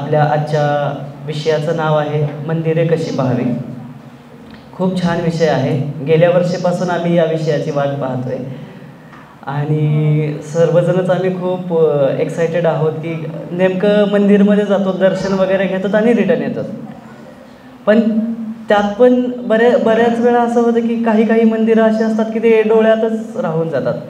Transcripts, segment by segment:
आपल्या आजच्या विषयाचं नाव आहे मंदिरे कशी पाहावी. खूप छान विषय आहे. गेल्या वर्षीपासून आम्ही या विषयाची वाट पाहतो आहे आणि सर्वजणच आम्ही खूप एक्सायटेड आहोत की नेमकं मंदिरमध्ये जातो, दर्शन वगैरे घेतात आणि रिटर्न येतात. पण त्यात पण बऱ्याच वेळा असं होतं की काही मंदिरं अशी असतात की ते डोळ्यातच राहून जातात.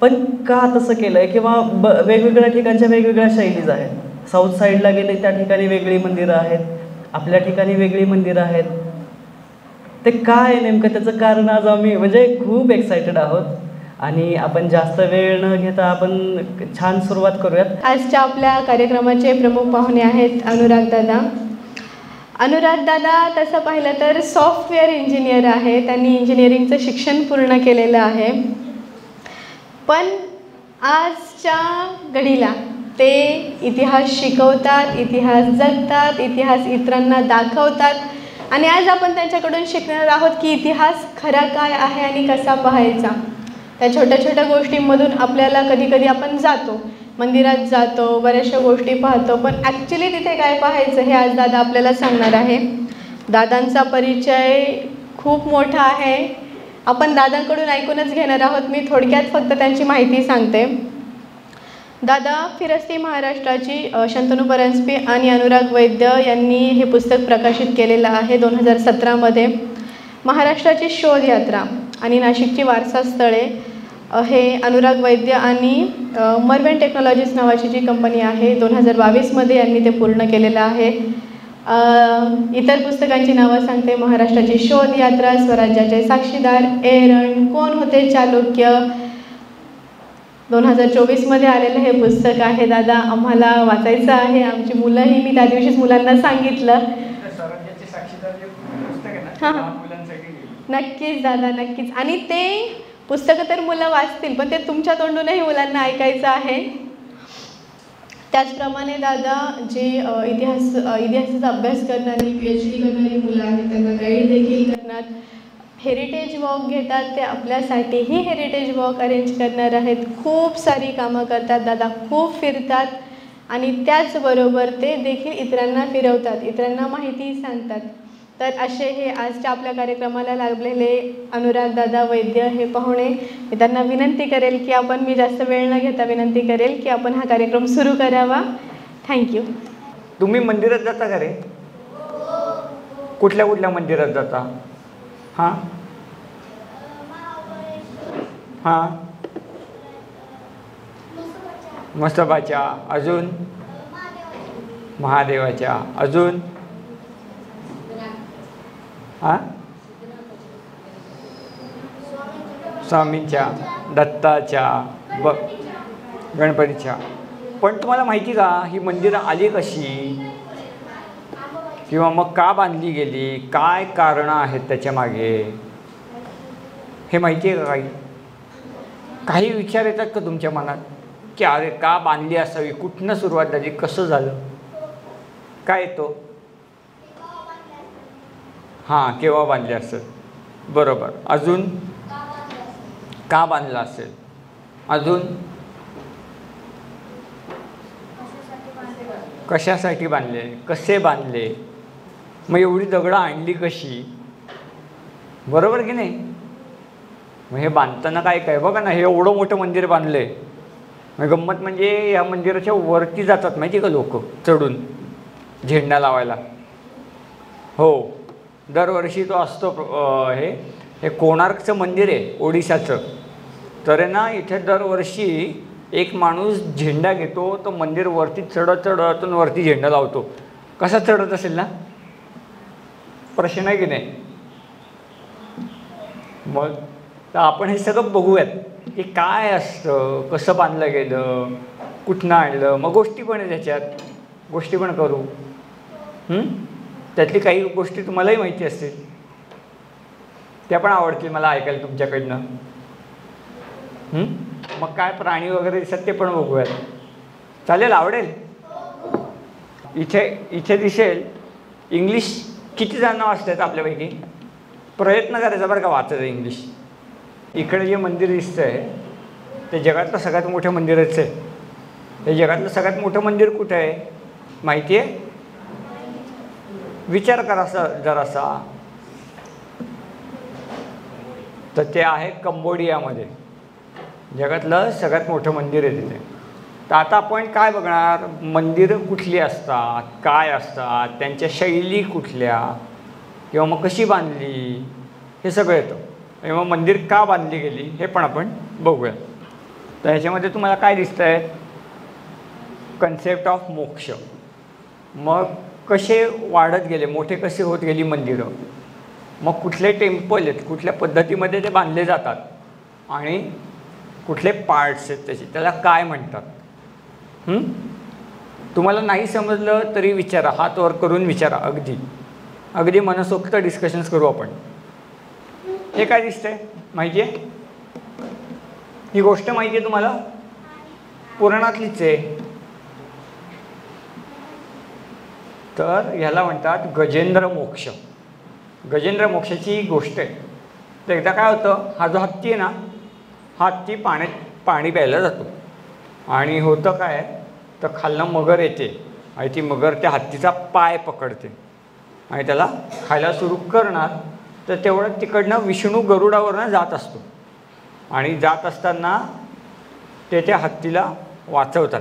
पण का तसं केलं आहे किंवा वेगवेगळ्या ठिकाणच्या वेगवेगळ्या शैलीज आहेत. साऊथ साईडला गेले त्या ठिकाणी वेगळी मंदिरं आहेत, आपल्या ठिकाणी वेगळी मंदिरं आहेत. ते काय आहे नेमकं त्याचं कारण आज आम्ही म्हणजे खूप एक्सायटेड आहोत आणि आपण जास्त वेळ न घेता आपण छान सुरुवात करूयात. आजच्या आपल्या कार्यक्रमाचे प्रमुख पाहुणे आहेत अनुराग दादा. अनुराग दादा तसं पाहिलं तर सॉफ्टवेअर इंजिनियर आहे. त्यांनी इंजिनिअरिंगचं शिक्षण पूर्ण केलेलं आहे. पण आजच्या घडीला ते इतिहास शिकवतात, इतिहास जगतात, इतिहास इतरांना दाखवतात आणि आज आपण त्यांच्याकडून शिकणार आहोत की इतिहास खरा काय आहे आणि कसा पाहायचा. त्या छोट्या छोट्या गोष्टींमधून आपल्याला कधी आपण जातो, मंदिरात जातो, बऱ्याचशा गोष्टी पाहतो, पण ॲक्च्युली तिथे काय पाहायचं हे आज दादा आपल्याला सांगणार आहे. दादांचा परिचय खूप मोठा आहे. आपण दादांकडून ऐकूनच घेणार आहोत. मी थोडक्यात फक्त त्यांची माहिती सांगते. दादा फिरस्ती महाराष्ट्राची शंतनू परांजपे आणि अनुराग वैद्य यांनी हे पुस्तक प्रकाशित केलेलं आहे 2017मध्ये. महाराष्ट्राची शोधयात्रा आणि नाशिकची वारसास्थळे हे अनुराग वैद्य आणि मर्वेंट टेक्नॉलॉजीज नावाची जी कंपनी आहे 2022मध्ये यांनी ते पूर्ण केलेलं आहे. इतर पुस्तकांची नावं सांगते. महाराष्ट्राची शोधयात्रा, स्वराज्याचे साक्षीदार, एरण, कोण होते चालुक्य, 2024मध्ये आलेलं हे पुस्तक आहे. दादा आम्हाला वाचायचं आहे. आमची मुलंही, मी त्या दिवशीच मुलांना सांगितलं. हां नक्कीच दादा, नक्कीच. आणि ते पुस्तकं तर मुलं वाचतील, पण ते तुमच्या तोंडूनही मुलांना ऐकायचं आहे. त्याचप्रमाणे दादा जे इतिहासाचा अभ्यास करणारी PhD करणारी मुलं आहेत त्यांना गाईड देखील करणार. हेरिटेज वॉक घेतात, ते आपल्यासाठीही हेरिटेज वॉक अरेंज करणार आहेत. खूप सारी कामं करतात दादा, खूप फिरतात आणि त्याचबरोबर ते देखील इतरांना फिरवतात, इतरांना माहिती सांगतात. तर असे हे आजच्या आपल्या कार्यक्रमाला लागलेले अनुराग दादा वैद्य हे पाहुणे. मी त्यांना विनंती करेल की मी जास्त वेळ न घेता विनंती करेल की आपण हा कार्यक्रम सुरू करावा. थँक्यू. तुम्ही मंदिरात जाता का रे? कुठल्या मंदिरात जाता? हां हां मस्तबाच्या, अजून महादेवाच्या, अजून हां स्वामींच्या, दत्ताच्या, गणपतीच्या. पण तुम्हाला माहिती का ही मंदिरं आली कशी किंवा मग का बांधली गेली, काय कारणं आहेत त्याच्या मागे, हे माहिती आहे का? काही विचार येतात का तुमच्या मनात की अरे का बांधली असावी, कुठनं सुरुवात झाली, कसं झालं, काय येतो? हां केव्हा बांधले असेल, बरोबर. अजून का बांधलं असेल, अजून कशासाठी बांधले, कसे बांधले, मग एवढी दगडं आणली कशी, बरोबर की नाही? मग हे बांधताना काय बघा ना, हे एवढं मोठं मंदिर बांधलं आहे. मग गंमत म्हणजे या मंदिराच्या वरती जातात माहिती का लोक चढून झेंडा लावायला. हो दरवर्षी तो असतो. हे कोणार्कचं मंदिर आहे ओडिशाचं. तर आहे ना इथे दरवर्षी एक माणूस झेंडा घेतो, तो मंदिर वरती चढत वरती झेंडा लावतो. कसा चढत असेल ना, प्रश्न आहे की नाही? मग तर आपण हे सगळं बघूयात की काय असतं, कसं बांधलं गेलं, कुठनं आणलं. मग गोष्टी पण आहे त्याच्यात, गोष्टी पण करू. त्यातली काही गोष्टी तुम्हालाही माहिती असतील, त्या पण आवडतील मला ऐकायला तुमच्याकडनं. मग काय प्राणी वगैरे दिसत ते पण बघूयात. चालेल, आवडेल? इथे दिसेल इंग्लिश किती जणांना वाचतात आपल्यापैकी? प्रयत्न करायचा बरं का वाचायचं इंग्लिश. इकडे जे मंदिर दिसतं आहे ते जगातलं सगळ्यात मोठं मंदिरच आहे. हे जगातलं सगळ्यात मोठं मंदिर कुठं आहे माहिती आहे? विचार करा जरासा, तर ते आहे कंबोडियामध्ये, जगातलं सगळ्यात मोठं मंदिर आहे तिथे. तर आता आपण काय बघणार, मंदिरं कुठली असतात, काय असतात, त्यांच्या शैली कुठल्या, किंवा मग कशी बांधली, हे सगळं येतं. किंवा मंदिर का बांधली गेली हे पण आपण बघूया. तर ह्याच्यामध्ये तुम्हाला काय दिसतं आहे, कन्सेप्ट ऑफ मोक्ष. मग कसे वाढत गेले, मोठे कसे होत गेली मंदिरं, मग कुठले टेम्पल आहेत, कुठल्या पद्धतीमध्ये ते बांधले जातात, आणि कुठले पार्ट्स आहेत त्याचे, त्याला काय म्हणतात. तुम्हाला नाही समजलं तरी विचारा, हात वर करून विचारा, अगदी मनसोक्त डिस्कशन्स करू आपण. हे काय दिसतंय, माहिती आहे, ही गोष्ट माहिती आहे तुम्हाला, पुराणातलीच आहे. तर ह्याला म्हणतात गजेंद्र मोक्ष. गजेंद्र मोक्षाची गोष्ट आहे. तर एकदा काय होतं, हा जो हत्ती आहे ना, हा हत्ती पाणी प्यायला जातो, आणि होतं काय, तर खालनं मगर येते, आणि ती मगर त्या हत्तीचा पाय पकडते आणि त्याला खायला सुरू करणार. तर तेवढं तिकडनं विष्णू गरुडावरनं जात असतो, आणि जात असताना ते त्या हत्तीला वाचवतात.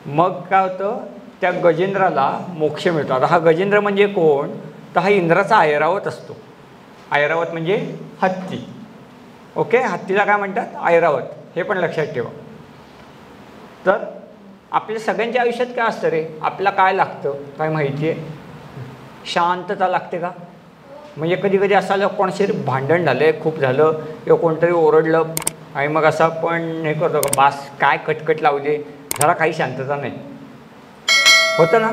मग काय होतं, त्या गजेंद्राला मोक्ष मिळतो. आता हा गजेंद्र म्हणजे कोण, तर हा इंद्राचा ऐरावत असतो. ऐरावत म्हणजे हत्ती. ओके, हत्तीला काय म्हणतात, ऐरावत, हे पण लक्षात ठेवा. तर आपल्या सगळ्यांच्या आयुष्यात काय असतं रे, आपल्याला काय लागतं, काय माहिती आहे, शांतता लागते का. म्हणजे कधी कधी असं कोणाशी भांडण झालं, खूप झालं, किंवा कोणतरी ओरडलं, आणि मग असं आपण हे करतो का, बास काय कटकट लावले, जरा काही शांतता नाही, होतं ना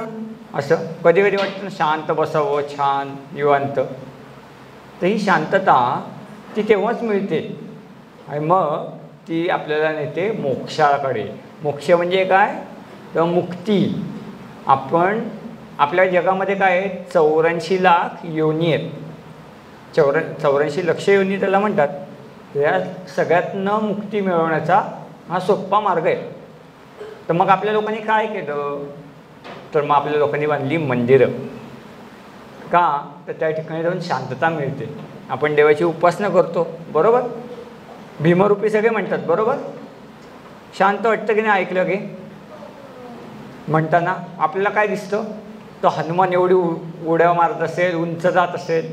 असं. कधी कधी वाटतं ना शांत बसावं, छान निवांत. तर ही शांतता ती तेव्हाच मिळते, आणि मग ती आपल्याला नेते मोक्षाकडे. मोक्ष म्हणजे काय, तर मुक्ती. आपण आपल्या जगामध्ये काय आहे, 84 लाख योनी आहेत, 84 लक्ष योनी त्याला म्हणतात. या सगळ्यातनं मुक्ती मिळवण्याचा हा सोपा मार्ग आहे. तर मग आपल्या लोकांनी काय केलं, तर मग आपल्या लोकांनी बांधली मंदिरं. का, तर त्या ठिकाणी जाऊन शांतता मिळते. आपण देवाची उपासना करतो, बरोबर, भीमरूपी सगळे म्हणतात, बरोबर, शांत वाटतं की नाही ऐकलं की. म्हणताना आपल्याला काय दिसतं, तो हनुमान एवढी उड्या मारत असेल, उंच जात असेल,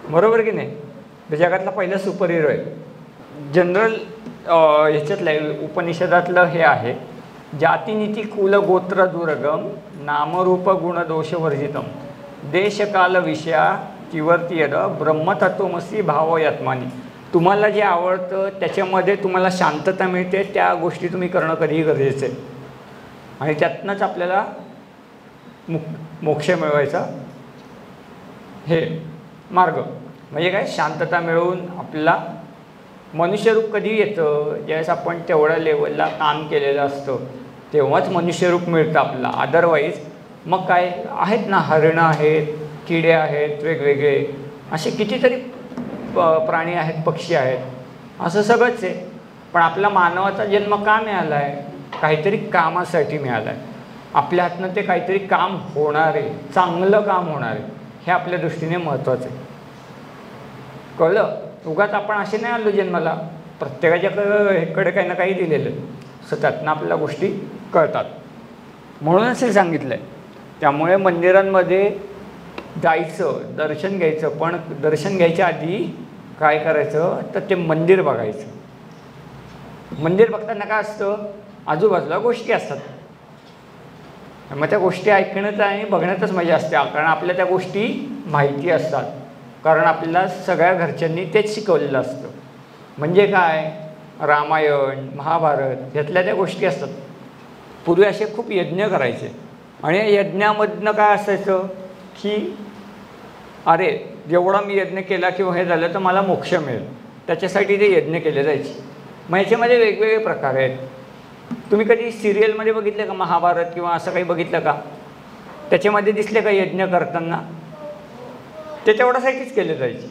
बरोबर की नाही. तो जगातला पहिला सुपर हिरो आहे. जनरल ह्याच्यातलं आहे, उपनिषदातलं हे आहे, जातीनीती कुल गोत्र दुर्गम नामरूप गुण दोष वर्जितम देशकाल विषया किवर्ती यद ब्रह्मतत्वमसी भावयात्मानी. तुम्हाला जे आवडतं त्याच्यामध्ये तुम्हाला शांतता मिळते, त्या गोष्टी तुम्ही करणं कधीही गरजेचं आहे, आणि त्यातनंच आपल्याला मोक्ष मिळवायचा हे मार्ग. म्हणजे काय, शांतता मिळवून आपल्याला मनुष्यरूप कधी येतं, ज्यावेळेस आपण तेवढ्या लेवलला काम केलेलं असतं तेव्हाच मनुष्यरूप मिळतं आपल्याला. अदरवाईज मग काय आहेत ना, हरणं आहेत, किडे आहेत, वेगवेगळे असे कितीतरी प्राणी आहेत, पक्षी आहेत, असं सगळंच आहे. पण आपला मानवाचा जन्म का मिळाला आहे, काहीतरी कामासाठी मिळाला आहे. आपल्या हातनं ते काहीतरी काम होणार आहे, चांगलं काम होणार आहे, हे आपल्या दृष्टीने महत्त्वाचं आहे. कळलं. उगाच आपण असे नाही आलो जन्माला, प्रत्येकाच्याकडे काही ना काही दिलेलं, असं त्यातनं आपल्याला गोष्टी कळतात. म्हणूनच हे सांगितलं आहे. त्यामुळे मंदिरांमध्ये जायचं, दर्शन घ्यायचं, पण दर्शन घ्यायच्या आधी काय करायचं, तर ते मंदिर बघायचं. मंदिर बघताना काय असतं, आजूबाजूला गोष्टी असतात, मग त्या गोष्टी ऐकण्यात आणि बघण्यातच मजा असते, कारण आपल्या त्या गोष्टी माहिती असतात, कारण आपल्याला सगळ्या घरच्यांनी तेच शिकवलेलं असतं. म्हणजे काय, रामायण महाभारत ह्यातल्या त्या गोष्टी असतात. पूर्वी असे खूप यज्ञ करायचे, आणि या यज्ञामधनं काय असायचं की अरे जेवढा मी यज्ञ केला किंवा हे झालं तर मला मोक्ष मिळेल, त्याच्यासाठी ते यज्ञ केले जायचे. मग याच्यामध्ये वेगवेगळे प्रकार आहेत. तुम्ही कधी सिरियलमध्ये बघितलं का, महाभारत किंवा असं काही बघितलं का, त्याच्यामध्ये दिसले का यज्ञ करताना, ते तेवढ्यासाठीच केले जायचे,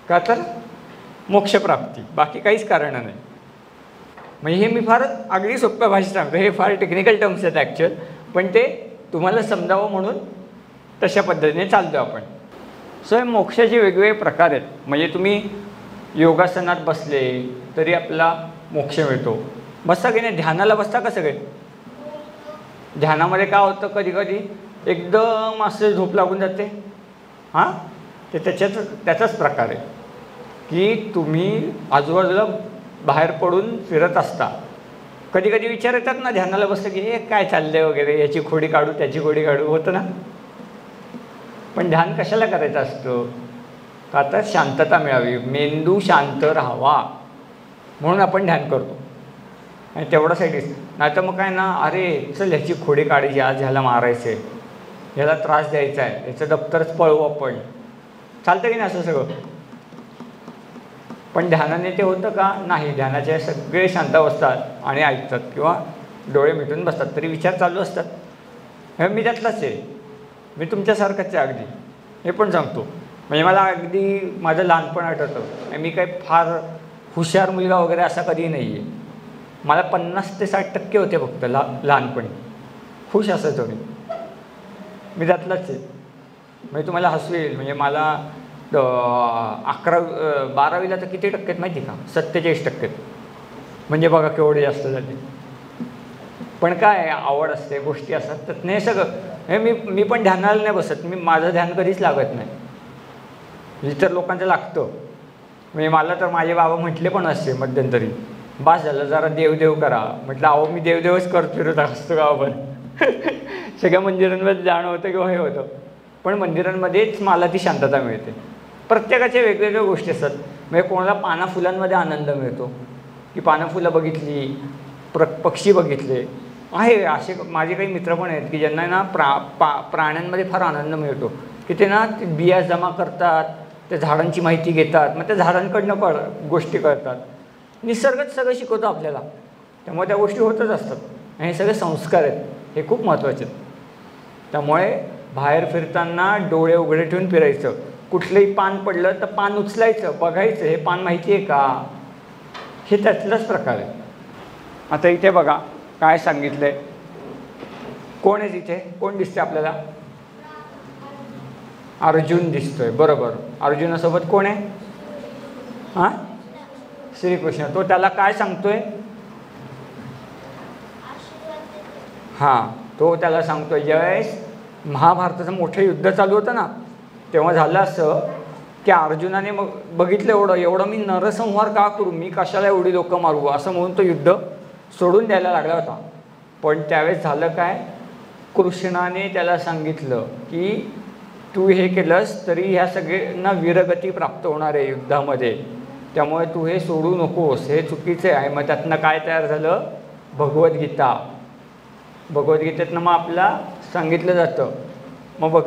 का तर मोक्षप्राप्ती, बाकी काहीच कारण नाही. म्हणजे हे मी फार अगदी सोप्या भाषेत सांगतो, हे फार टेक्निकल टर्म्स आहेत ॲक्च्युअल, पण ते तुम्हाला समजावं म्हणून तशा पद्धतीने चालतो आपण. सो हे मोक्षाचे वेगवेगळे प्रकार आहेत. म्हणजे तुम्ही योगासनात बसले तरी आपला मोक्ष मिळतो. बसता की नाही, ध्यानाला बसता का सगळे? ध्यानामध्ये काय होतं, कधी कधी एकदम असं झोप लागून जाते. हां, ते त्याचाच प्रकार आहे की तुम्ही आजूबाजूला बाहेर पडून फिरत असता. कधी कधी विचार येतात ना ध्यानाला बसलं की हे काय चाललंय वगैरे, याची खोडी काढू त्याची खोडी काढू, होतं ना. पण ध्यान कशाला करायचं असतं? का तर शांतता मिळावी, मेंदू शांत राहावा म्हणून आपण ध्यान करतो. आणि तेवढ्यासाठीच. नाही तर मग काय ना, अरे चल ह्याची खोडी काढायची, आज ह्याला मारायचं आहे, ह्याला त्रास द्यायचा आहे, ह्याचं दप्तरच पळवू आपण, चालतं की नाही असं सगळं? पण ध्यानाने ते होतं का? नाही. ध्यानाचे सगळे शांत बसतात आणि ऐकतात किंवा डोळे मिटून बसतात, तरी विचार चालू असतात. हे मी त्यातलाच आहे, मी तुमच्यासारखंच आहे अगदी. हे पण सांगतो, म्हणजे मला अगदी माझं लहानपण आठवतं. मी काही फार हुशार मुलगा वगैरे असा कधी नाही आहे. मला 50 ते 60% होते फक्त लहानपणी. खुश असायचो मी त्यातलाच आहे. म्हणजे तुम्हाला हसू येईल, म्हणजे मला 12वीला तर किती टक्के आहेत माहिती का? 47%. म्हणजे बघा केवढे जास्त झाले. पण काय आवड असते, गोष्टी असतात, त्यातनं हे सगळं. हे मी पण ध्यानाला नाही बसत. माझं ध्यान कधीच लागत नाही. इतर लोकांचं लागतं. म्हणजे मला तर माझे बाबा म्हटले पण असते मध्यंतरी, बास झालं जरा देवदेव करा. म्हटलं अहो मी देवदेवच करत फिरत असतो गावावर. सगळ्या मंदिरांमध्ये जाणं होतं किंवा हे होतं, पण मंदिरांमध्येच मला ती शांतता मिळते. प्रत्येकाच्या वेगवेगळ्या गोष्टी असतात. म्हणजे कोणाला पाना फुलांमध्ये आनंद मिळतो की पानं फुलं बघितली, पक्षी बघितले. आहे असे माझे काही मित्र पण आहेत की ज्यांना ना प्राण्यांमध्ये फार आनंद मिळतो, की ते ना बिया जमा करतात, त्या झाडांची माहिती घेतात, मग त्या झाडांकडनं गोष्टी करतात. निसर्गच सगळं शिकवतो आपल्याला, त्यामुळे त्या गोष्टी होतच असतात. आणि हे सगळे संस्कार आहेत, हे खूप महत्त्वाचे आहेत. त्यामुळे बाहेर फिरताना डोळे उघडे ठेवून फिरायचं. कुठलंही पान पडलं तर पान उचलायचं, बघायचं हे पान माहिती आहे का, हे त्यातलाच प्रकार आहे. आता इथे बघा काय सांगितलं आहे. कोण आहे तिथे? कोण दिसते आपल्याला? अर्जुन दिसतोय, बरोबर. अर्जुनासोबत कोण आहे? हां, श्रीकृष्ण. तो त्याला काय सांगतोय? हां, तो त्याला सांगतोय ज्यावेळेस महाभारताचं मोठं युद्ध चालू होतं ना, तेव्हा झालं असं की अर्जुनाने मग बघितलं एवढं मी नरसंहार का करू, मी कशाला एवढी लोकं मारू, असं म्हणून तो युद्ध सोडून द्यायला लागला होता. पण त्यावेळेस झालं काय, कृष्णाने त्याला सांगितलं की तू हे केलंस तरी ह्या सगळ्यांना वीरगती प्राप्त होणार आहे युद्धामध्ये, त्यामुळे तू हे सोडू नकोस, हे चुकीचं आहे. मग त्यातनं काय तयार झालं? भगवद्गीता. भगवद्गीतेतनं मग आपला सांगितलं जातं, मग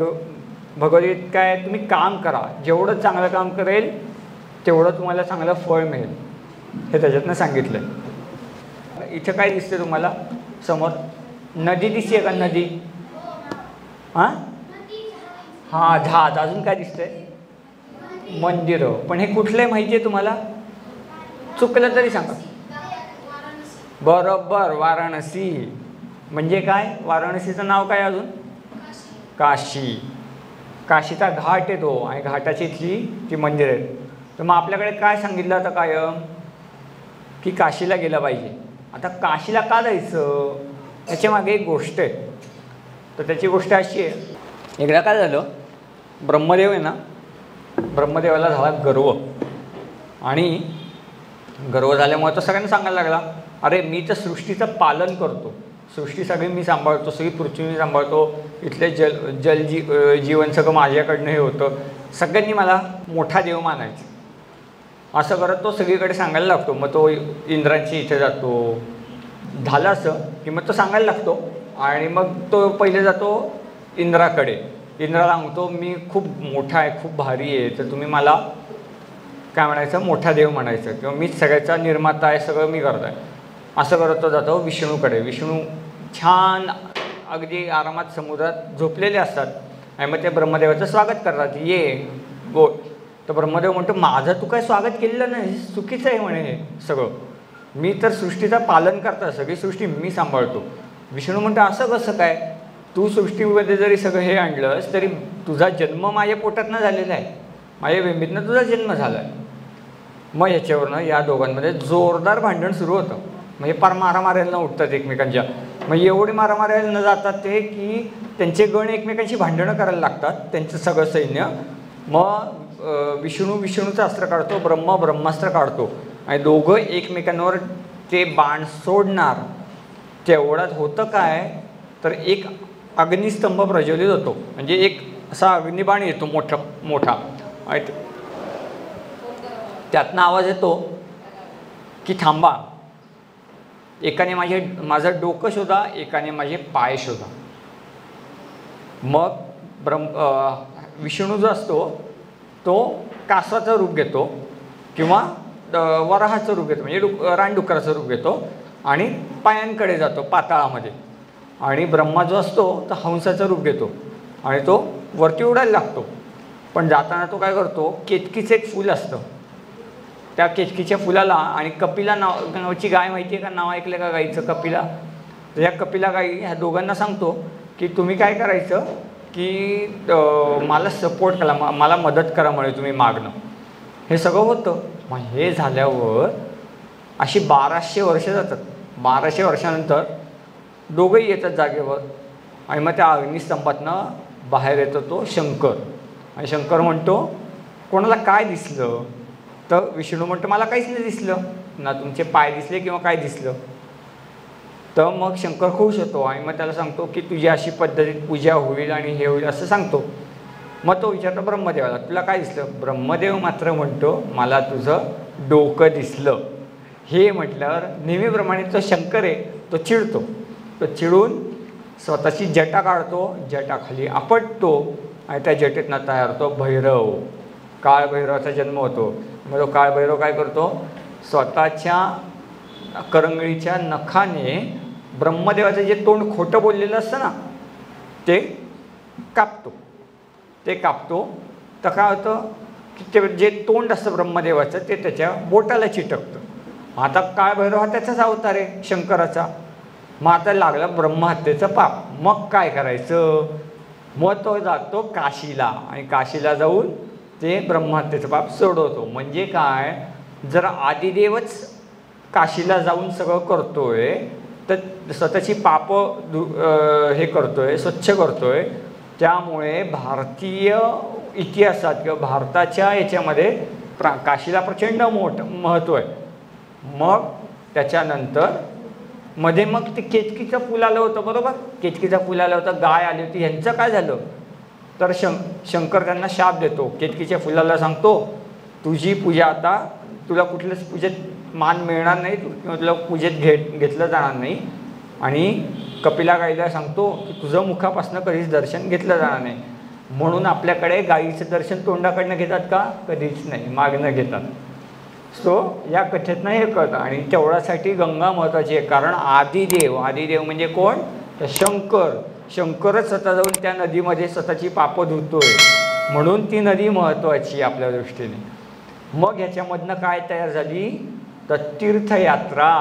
भगवद्गीतेत काय, तुम्ही काम करा, जेवढं चांगलं काम करेल तेवढं तुम्हाला चांगलं फळ मिळेल, हे त्याच्यातनं सांगितलं आहे. इथं काय दिसते तुम्हाला समोर? नदी दिसते का? नदी. हां हां, जहाज. अजून काय दिसतंय? मंदिरं. पण हे कुठलं माहिती आहे तुम्हाला? चुकलं तरी सांगा. बरोबर, वाराणसी. म्हणजे काय? वाराणसीचं नाव काय अजून? काशी. काशीचा घाट आहे तो, आणि घाटाची इथली ती मंदिर आहेत. तर मग आपल्याकडे काय सांगितलं होतं कायम की काशीला गेलं पाहिजे. आता काशीला का जायचं, त्याच्यामागे एक गोष्ट आहे. तर त्याची गोष्ट अशी आहे, एकदा काय झालं, ब्रह्मदेव आहे ना, ब्रह्मदेवाला झाला गर्व, आणि गर्व झाल्यामुळे तो सगळ्यांना सांगायला लागला, अरे मी तर सृष्टीचं पालन करतो, सृष्टी सगळी मी सांभाळतो, सगळी पृथ्वी मी सांभाळतो, इथले जीवन सगळं माझ्याकडनं हे होतं, सगळ्यांनी मला मोठा देव मानायचं. असं करत तो सगळीकडे सांगायला लागतो. मग तो इंद्रांची इथे जातो. झालं असं की मग तो सांगायला लागतो, आणि मग तो पहिले जातो इंद्राकडे. इंद्राला सांगतो मी खूप मोठा आहे, खूप भारी आहे, तर तुम्ही मला काय म्हणायचं, मोठा देव म्हणायचं, किंवा मीच सगळ्याचा निर्माता आहे, सगळं मी करत आहे. असं करत तो जातो विष्णूकडे. विष्णू छान अगदी आरामात समुद्रात झोपलेले असतात, आणि मग ते ब्रह्मदेवाचं स्वागत करतात, ये गो. तर ब्रह्मदेव म्हणतो माझं तू काय स्वागत केलेलं नाही, चुकीचं आहे म्हणे हे सगळं, मी तर सृष्टीचं पालन करता, सगळी सृष्टी मी सांभाळतो. विष्णू म्हणतो असं कसं काय, तू सृष्टीमध्ये जरी सगळं हे आणलंस तरी तुझा जन्म माझ्या पोटातनं झालेला आहे, माझ्या बेंबीतनं तुझा जन्म झाला आहे. मग ह्याच्यावरनं या दोघांमध्ये जोरदार भांडण सुरू होतं. म्हणजे पार मारामाऱ्याला उठतात एकमेकांच्या. मग एवढी मारामाऱ्याला न जातात ते की त्यांचे गण एकमेकांशी भांडणं करायला लागतात, त्यांचं सगळं सैन्य. मग विष्णूचं अस्त्र काढतो, ब्रह्मास्त्र काढतो आणि दोघं एकमेकांवर ते बाण सोडणार. तेवढ्यात होतं काय तर एक अग्निस्तंभ प्रज्वलित होतो. म्हणजे एक असा अग्निबाण येतो मोठा. त्यातनं आवाज येतो की थांबा, एकाने माझं डोकं शोधा, एकाने माझे पाय शोधा. मग विष्णू जो असतो तो कासवाचं रूप घेतो किंवा वराहाचं रूप घेतो, म्हणजे रानडुकराचं रूप घेतो आणि पायांकडे जातो पाताळामध्ये. आणि ब्रह्मा जो असतो तो हंसाचं रूप घेतो आणि तो वरती उडायला लागतो. पण जाताना तो काय करतो, केतकीचं एक फूल असतं, त्या केतकीच्या फुलाला आणि कपिला नावाची गाय माहिती आहे का, नाव ऐकलं का गाईचं, कपिला. तर या कपिला गाई ह्या दोघांना सांगतो की तुम्ही काय करायचं की मला सपोर्ट करा, मला मदत करा म्हणे तुम्ही मागणं. हे सगळं होतं. मग हे झाल्यावर अशी 1200 वर्ष जातात. 1200 वर्षानंतर दोघंही येतात जागेवर आणि मग त्या अग्निस्तंभातनं बाहेर येतो तो शंकर. आणि शंकर म्हणतो कोणाला काय दिसलं, तर विष्णू म्हणतो मला काहीच नाही दिसलं ना, तुमचे पाय दिसले किंवा काय दिसलं. तर मग शंकर खुश होतो आणि मग त्याला सांगतो की तुझी अशी पद्धतीत पूजा होईल आणि हे होईल असं सांगतो. मग तो विचारतो ब्रह्मदेवाला तुला काय दिसलं. ब्रह्मदेव मात्र म्हणतो मला तुझं डोकं दिसलं. हे म्हटल्यावर नेहमीप्रमाणे तो शंकर आहे तो चिडतो. तो चिडून स्वतःची जटा काढतो, जटाखाली आपटतो आणि त्या जटेतनं तयार होतो भैरव. काळ भैरवाचा जन्म होतो. मग तो काळ भैरव काय करतो, स्वतःच्या करंगळीच्या नखाने ब्रह्मदेवाचं जे तोंड खोटं बोललेलं असतं ना ते कापतो. तर काय होतं की ते जे तोंड असतं ब्रह्मदेवाचं ते त्याच्या बोटाला चिटकतं. आता काळ भैरव हा त्याचाच अवतार आहे शंकराचा. मग आता लागलं ब्रह्महत्येचं पाप. मग काय करायचं, मग तो जातो काशीला आणि काशीला जाऊन ते ब्रह्महत्येचं पाप सोडवतो. म्हणजे काय, जर आदिदेवच काशीला जाऊन सगळं करतोय तर स्वतःची पापं हे करतोय, स्वच्छ करतोय. त्यामुळे भारतीय इतिहासात किंवा भारताच्या याच्यामध्ये काशीला प्रचंड महत्त्व आहे. मग त्याच्यानंतर मध्ये मग ते केतकीचं फुल आलं होतं, बरोबर. केतकीचं फुल आलं होतं, गाय आली होती. ह्यांचं काय झालं तर शंकर त्यांना शाप देतो. केतकीच्या फुलाला सांगतो तुझी पूजा आता तुला कुठल्याच पूजेत मान मिळणार नाही किंवा तुला पूजेत घेतलं जाणार नाही. आणि कपिला गाईला सांगतो की तुझं मुखापासून कधीच दर्शन घेतलं जाणार नाही. म्हणून आपल्याकडे गाईचं दर्शन तोंडाकडनं घेतात का, कधीच नाही, मागणं घेतात. सो या कथेतनं हे कळतं. आणि तेवढ्यासाठी गंगा महत्त्वाची आहे, कारण आदिदेव म्हणजे कोण, तर शंकरच स्वतः जाऊन त्या नदीमध्ये स्वतःची पापं धुतोय. म्हणून ती नदी महत्त्वाची आहे आपल्या दृष्टीने. मग ह्याच्यामधनं काय तयार झाली तर तीर्थयात्रा.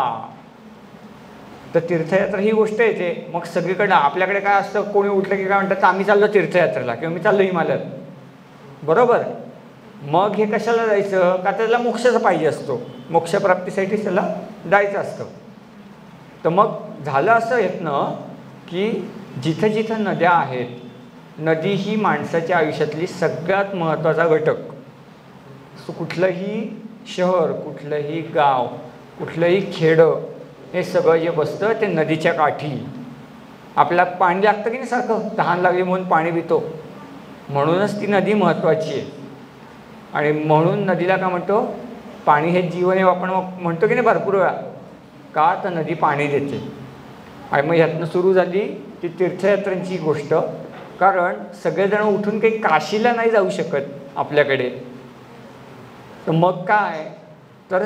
तर तीर्थयात्रा ही गोष्ट येते. मग सगळीकडं आपल्याकडे काय असतं, कोणी उठलं की काय म्हणतात आम्ही चाललो तीर्थयात्रेला किंवा मी चाललो हिमालयात, बरोबर. मग हे कशाला जायचं, का त्याला मोक्षाचा पाहिजे असतो, मोक्षप्राप्तीसाठी त्याला जायचं असतं. तर मग झालं असं येतनं की जिथं जिथं नद्या आहेत, नदी ही माणसाच्या आयुष्यातली सगळ्यात महत्त्वाचा घटक. सो कुठलंही शहर, कुठलंही गाव, कुठलंही खेडं, हे सगळं जे बसतं ते नदीच्या काठी. आपल्याला पाणी लागतं की नाही सारखं, तहान लागली म्हणून पाणी पितो. म्हणूनच ती नदी महत्त्वाची आहे. आणि म्हणून नदीला का म्हणतो, पाणी हे जीवन आहे आपण म्हणतो की नाही भरपूर वेळा. का तर नदी पाणी देते. आणि मग ह्यातनं सुरू झाली ती तीर्थयात्रांची गोष्ट. कारण सगळेजण उठून काही काशीला नाही जाऊ शकत आपल्याकडे. तर मग काय तर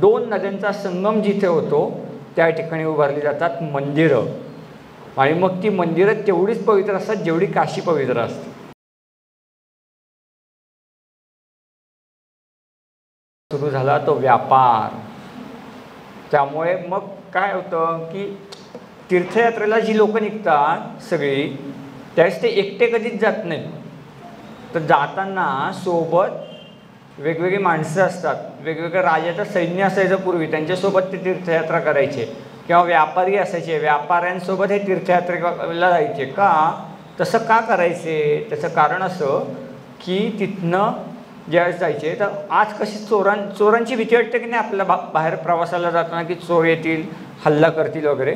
दोन नद्यांचा संगम जिथे होतो त्या ठिकाणी उभारली जातात मंदिरं. आणि मग ती मंदिरं तेवढीच पवित्र असतात जेवढी काशी पवित्र असते. सुरू झाला तो व्यापार. त्यामुळे मग काय होतं की तीर्थयात्रेला जी लोक निघतात सगळी, त्यावेळेस ते एकटे कधीच जात नाहीत. तर जाताना सोबत वेगवेगळी माणसं असतात, वेगवेगळ्या राजाचं सैन्य असायचं पूर्वी, त्यांच्यासोबत ते तीर्थयात्रा करायचे. किंवा व्यापारी असायचे, व्यापाऱ्यांसोबत हे तीर्थयात्रेला जायचे. का तसं का करायचे? त्याचं कारण असं की तिथनं ज्यावेळेस जायचे तर आज कशी चोरांची भीती वाटते की नाही आपल्याला बाहेर प्रवासाला जाताना, की चोर येतील, हल्ला करतील वगैरे.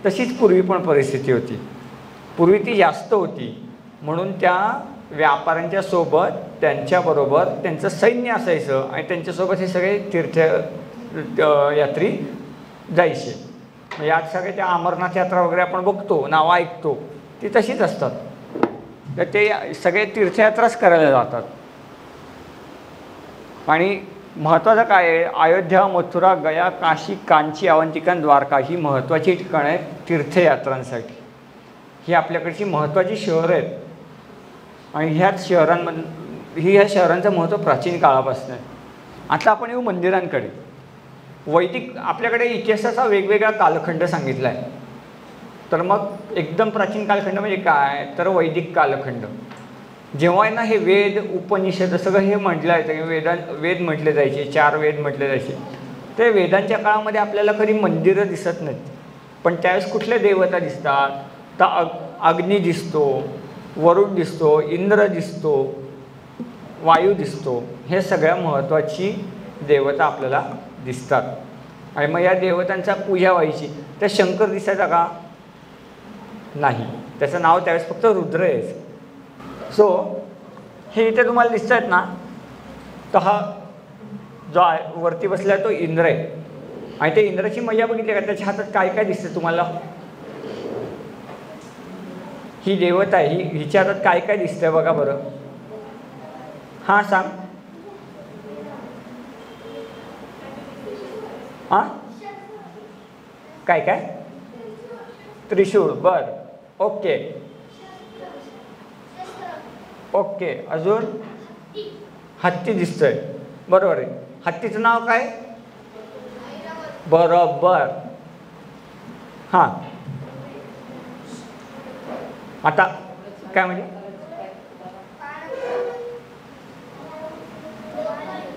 तशीच पूर्वी पण परिस्थिती होती. पूर्वी ती जास्त होती, म्हणून त्या व्यापाऱ्यांच्या सोबत त्यांच्याबरोबर त्यांचं सैन्य असायचं आणि त्यांच्यासोबत हे सगळे तीर्थयात्री जायचे. म्हणजे आज सगळे त्या अमरनाथ यात्रा वगैरे आपण बघतो, नावं ऐकतो, ती तशीच असतात. तर ते सगळे तीर्थयात्राच करायला जातात. आणि महत्त्वाचं काय आहे, अयोध्या, मथुरा, गया, काशी, कांची, अवंतिका, द्वारका ही महत्त्वाची ठिकाणं आहेत तीर्थयात्रांसाठी. ही आपल्याकडची महत्त्वाची शहरं आहेत. आणि ह्या शहरांचं महत्त्व प्राचीन काळापासून आहे. आता आपण येऊ मंदिरांकडे. वैदिक आपल्याकडे इतिहासाचा वेगवेगळा कालखंड सांगितला आहे. तर मग एकदम प्राचीन कालखंड म्हणजे काय, तर वैदिक कालखंड. जेव्हा आहे ना हे वेद, उपनिषद सगळं हे म्हटलं आहे, वेद म्हटले जायचे, 4 वेद म्हटले जायचे. ते वेदांच्या काळामध्ये आपल्याला कधी मंदिरं दिसत नाहीत. पण त्यावेळेस कुठल्या देवता दिसतात, तर अग्नी दिसतो, वरुण दिसतो, इंद्र दिसतो, वायू दिसतो. हे सगळ्या महत्त्वाची देवता आपल्याला दिसतात. आणि मग या देवतांचा पूजा व्हायची. तर शंकर दिसायचा का? नाही. त्याचं नाव त्यावेळेस फक्त रुद्र आहे. सो हे इथे तुम्हाला दिसत आहेत ना, तर हा जो वरती बसला तो इंद्र आहे. आणि ते इंद्राची मजा बघितली का? त्याच्या हातात काय काय दिसतं तुम्हाला? ही देवता आहे, हिच्या हातात काय काय दिसतंय बघा बरं. हां सांग. हां काय काय? त्रिशूळ. बर, ओके ओके. अजून हत्ती दिसतोय. बरोबर आहे. हत्तीचं नाव काय? बरोबर. हां आता काय म्हणजे?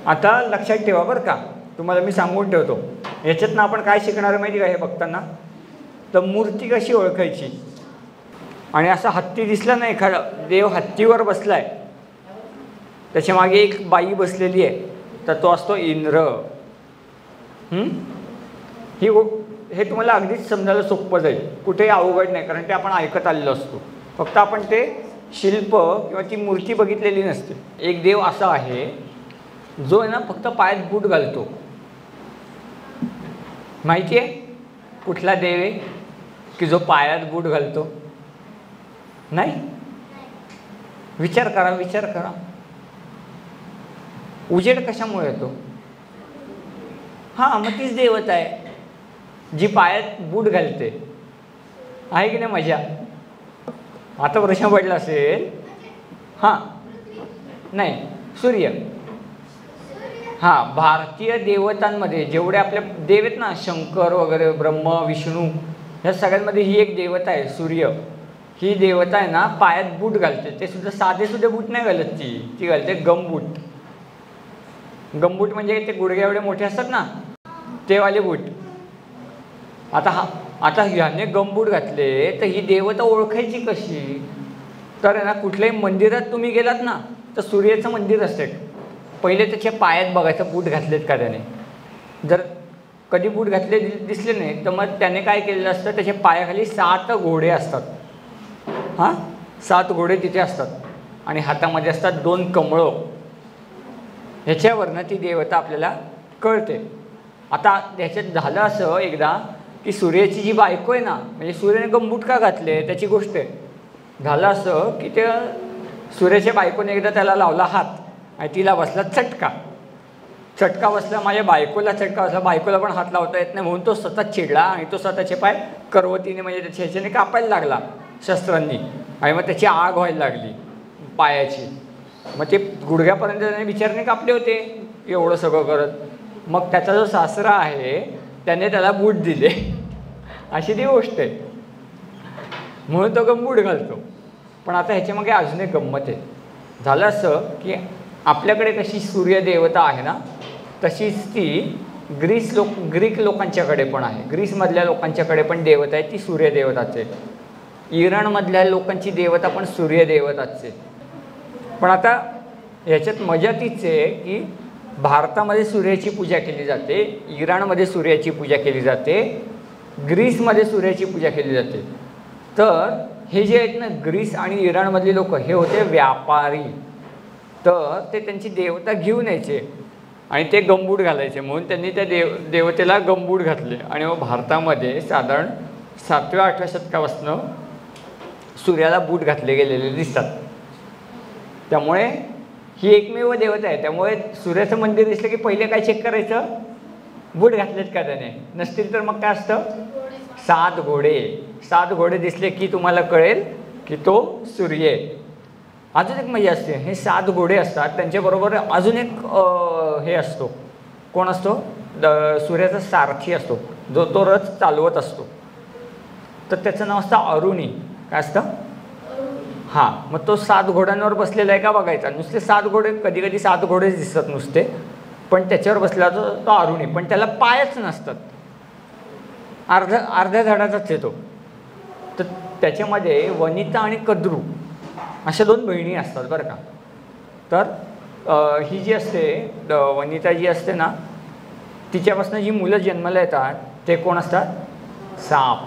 आता लक्षात ठेवा बरं का, तुम्हाला मी सांगून ठेवतो. याच्यातनं आपण काय शिकणार आहे माहिती का हे बघताना? तर मूर्ती कशी ओळखायची. आणि असा हत्ती दिसला ना, एखादा देव हत्तीवर बसलाय, त्याच्या मागे एक बाई बसलेली आहे, तर तो असतो इंद्र. हे तुम्हाला अगदीच समजायला सोपं जाईल, कुठेही अवघड नाही, कारण ते आपण ऐकत आलेलो असतो. फक्त आपण ते शिल्प किंवा ती मूर्ती बघितलेली नसते. एक देव असा आहे जो आहे ना फक्त पायात बूट घालतो. माहिती आहे कुठला देव आहे की जो पायात बूट घालतो? नाही. विचार करा, विचार करा. उजेड कशामुळे येतो? हां, मग तीच देवता आहे जी पायात बूट घालते. आहे की नाही मजा? आता प्रश्न पडला असेल. हां नाही, सूर्य. हां, भारतीय देवतांमध्ये जेवढे आपले देव आहेत ना, शंकर वगैरे, ब्रह्म, विष्णू, ह्या सगळ्यांमध्ये ही एक देवता आहे सूर्य. ही देवता आहे ना पायात बूट घालते. ते सुद्धा साधे बूट नाही घालत, ती घालते गमबूट. गमबूट म्हणजे ते गुडघ्या एवढे मोठे असतात ना, ते वाले बूट. आता ह्याने गमबूट घातले तर ही देवता ओळखायची कशी? तर आहे ना कुठल्याही मंदिरात तुम्ही गेलात ना, तर सूर्याचं मंदिर असते, पहिले त्याच्या पायात बघायचं बूट घातलेत का त्याने. जर कधी बूट घातले दिसले नाही तर मग त्याने काय केलेलं असतं, त्याच्या पायाखाली 7 घोडे असतात. हां, 7 घोडे तिथे असतात आणि हातामध्ये असतात 2 कमळं. ह्याच्यावरनं ती देवता आपल्याला कळते. आता ह्याच्यात झालं असं एकदा की सूर्याची जी बायको आहे ना, म्हणजे सूर्याने गमबूट का घातले त्याची गोष्ट आहे. झालं असं की त्या सूर्याच्या बायकोने एकदा त्याला लावला हात आणि तिला बसला चटका बसला. माझ्या बायकोला चटका बसला, बायकोला पण हात लावता येत नाही, म्हणून तो सतत चिडला आणि तो स्वतःचे पाय करवतीने म्हणजे त्याच्या ह्याच्याने कापायला लागला शस्त्रांनी. आणि मग त्याची आग व्हायला लागली पायाची. मग ते गुडघ्यापर्यंत त्याने बिचाराने कापले होते एवढं सगळं करत. मग त्याचा जो सासरा आहे त्याने त्याला बूट दिले. अशी ती गोष्ट आहे. म्हणून तो गंबूड घालतो. पण आता ह्याच्यामागे अजून एक गंमत आहे. झालं असं की आपल्याकडे कशी सूर्यदेवता आहे ना, तशीच ती ग्रीक लोकांच्याकडे पण आहे. ग्रीसमधल्या लोकांच्याकडे पण देवता आहे ती सूर्यदेवताच आहे. इराणमधल्या लोकांची देवता पण सूर्यदेवताच आहे. पण आता ह्याच्यात मजा तीच आहे की भारतामध्ये सूर्याची पूजा केली जाते, इराणमध्ये सूर्याची पूजा केली जाते, ग्रीसमध्ये सूर्याची पूजा केली जाते. तर हे जे आहेत ना ग्रीस आणि इराणमधले लोक हे होते व्यापारी. तर ते त्यांची देवता घेऊन यायचे आणि ते गंबूड घालायचे, म्हणून त्यांनी त्या देवतेला गंबूड घातले. आणि मग भारतामध्ये साधारण 7व्या-8व्या शतकापासून सूर्याला बूट घातले गेलेले दिसतात. त्यामुळे ही एकमेव देवता आहे. त्यामुळे सूर्याचं मंदिर दिसलं की पहिले काय चेक करायचं, बूट घातलेत का त्याने. नसतील तर मग काय असतं, 7 घोडे. 7 घोडे दिसले की तुम्हाला कळेल की तो सूर्य आहे. अजून एक मजा असते, हे 7 घोडे असतात त्यांच्याबरोबर अजून एक हे असतो. कोण असतो, सूर्याचा सारथी असतो जो तो रथ चालवत असतो. तर त्याचं नाव असतं अरुणी. काय असतं, हां. मग तो 7 घोड्यांवर बसलेला आहे का बघायचा. नुसते 7 घोडे, कधी कधी 7 घोडेच दिसतात नुसते, पण त्याच्यावर बसलेला तो अरुणी. पण त्याला पायच नसतात, अर्ध्या झाडाचाच येतो. तर त्याच्यामध्ये वनिता आणि कद्रू अशा 2 बहिणी असतात बरं का. तर ही जी असते वनिता जी असते ना, तिच्यापासून जी मुलं जन्माला येतात ते कोण असतात, साप.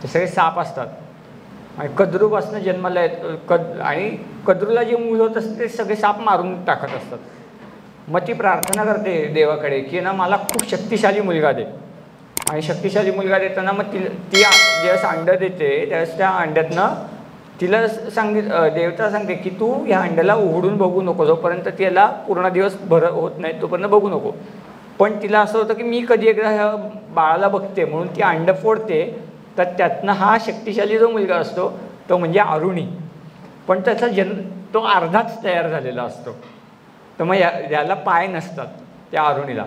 ते सगळे साप असतात. आणि कद्रूपासून जन्माला आणि कद्रूला जे मूल होत असते ते सगळे साप मारून टाकत असतात. मग ती प्रार्थना करते देवाकडे की ना मला खूप शक्तिशाली मुलगा दे. आणि शक्तिशाली मुलगा देताना मग ती ज्यावेळेस अंडं देते त्यावेळेस त्या अंड्यातनं तिला देवता सांगते की तू ह्या अंड्याला उघडून बघू नको, जोपर्यंत त्याला पूर्ण दिवस होत नाही तोपर्यंत बघू नको. पण तिला असं होतं की मी कधी एकदा ह्या बाळाला बघते, म्हणून ती अंडं फोडते. तर त्यातनं हा शक्तिशाली जो मुलगा असतो तो म्हणजे अरुणी. पण त्याचा तो अर्धाच तयार झालेला असतो. तर मग याला पाय नसतात त्या अरुणीला.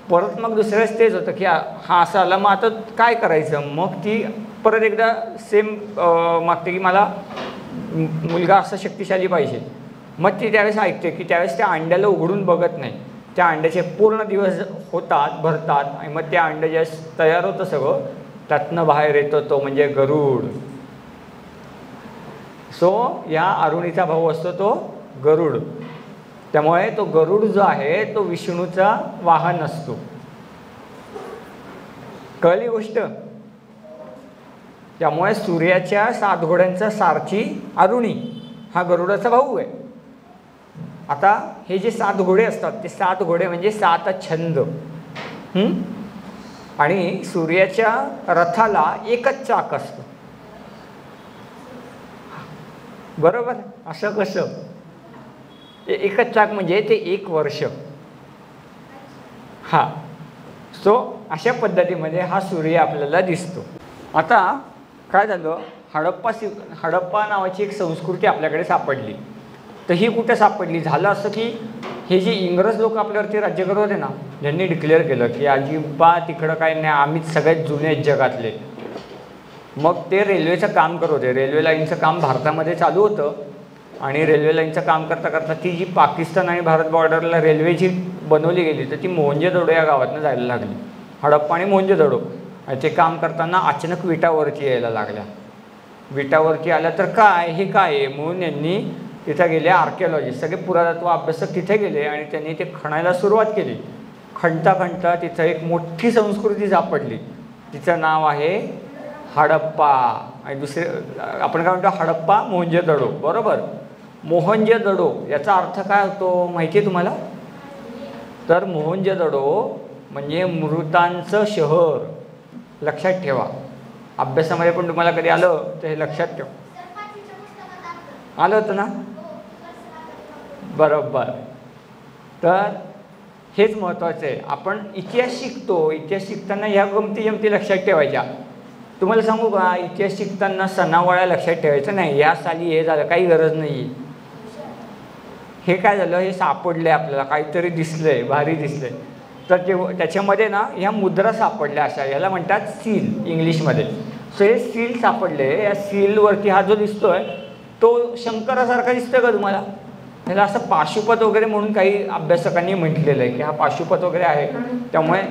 परत मग दुसऱ्याच तेच होतं की हा असा आला, मग आता काय करायचं. मग ती परत एकदा सेम मागते की मला मुलगा असा शक्तिशाली पाहिजे. मग ती त्यावेळेस ऐकते की त्यावेळेस त्या अंड्याला उघडून बघत नाही. त्या अंड्याचे पूर्ण दिवस होतात, भरतात, आणि मग त्या अंड्या ज्यावेळेस तयार होतं सगळं त्यातनं बाहेर येतो तो म्हणजे गरुड. सो या अरुणीचा भाऊ असतो तो गरुड. त्यामुळे तो गरुड जो आहे तो विष्णूचा वाहन असतो. कळली गोष्ट. त्यामुळे सूर्याच्या 7 घोड्यांचा सारथी अरुणी हा गरुडाचा भाऊ आहे. आता हे जे 7 घोडे असतात ते 7 घोडे म्हणजे 7 छंद. आणि सूर्याच्या रथाला एकच चाक असतं, बरोबर. असं कसं, एकच चाक म्हणजे ते 1 वर्ष. हा. सो अशा पद्धतीमध्ये हा सूर्य आपल्याला दिसतो. आता काय झालं, हडप्पा नावाची एक संस्कृती आपल्याकडे सापडली. तर ही कुठे सापडली, झालं असं की हे जे इंग्रज लोक आपल्यावरती राज्य करत होते ना, ज्यांनी डिक्लेअर केलं की अजिबात तिकडं काय नाही, आम्हीच सगळ्यात जुने आहेत जगातले. मग ते रेल्वेचं काम करत होते. रेल्वे लाईनचं काम भारतामध्ये चालू होतं. आणि रेल्वे लाईनचं काम करता करता ती जी पाकिस्तान आणि भारत बॉर्डरला रेल्वे जी बनवली गेली तर ती मोहनजोदडो या गावातनं जायला लागली. हडप्पा आणि मोहनजोदडो. आणि ते काम करताना अचानक विटावरती यायला लागल्या. विटावरती आल्या तर काय हे काय आहे म्हणून यांनी तिथं गेले आर्किओलॉजिस्ट, सगळे पुरातत्व अभ्यासक तिथे गेले आणि त्यांनी ते खणायला सुरुवात केली. खणता तिथं एक मोठी संस्कृती सापडली. तिचं नाव आहे हडप्पा. आणि दुसरे आपण काय म्हणतो, हडप्पा मोहनजोदडो, बरोबर. मोहनजोदडो याचा अर्थ काय होतो माहिती आहे तुम्हाला. तर मोहनजोदडो म्हणजे मृतांचं शहर. लक्षात ठेवा, अभ्यासामध्ये पण तुम्हाला कधी आलं तर हे लक्षात ठेवा. आलं होतं ना, बरोबर. तर हेच महत्त्वाचं आहे. आपण इतिहास शिकतो, इतिहास शिकताना ह्या गमती लक्षात ठेवायच्या. तुम्हाला सांगू का, इतिहास शिकताना सणावाळा लक्षात ठेवायचं नाही. या साली हे झालं, काही गरज नाही. हे काय झालं, हे सापडलं आपल्याला, काहीतरी दिसलंय, भारी दिसलंय. तर त्याच्यामध्ये ना ह्या मुद्रा सापडल्या अशा, याला म्हणतात सील इंग्लिशमध्ये. सो हे सील सापडले. या सीलवरती हा जो दिसतोय तो शंकरासारखा दिसतोय का तुम्हाला? त्याला असं पाशुपत वगैरे म्हणून काही अभ्यासकांनी म्हटलेलं आहे की हा पाशुपत वगैरे आहे. त्यामुळे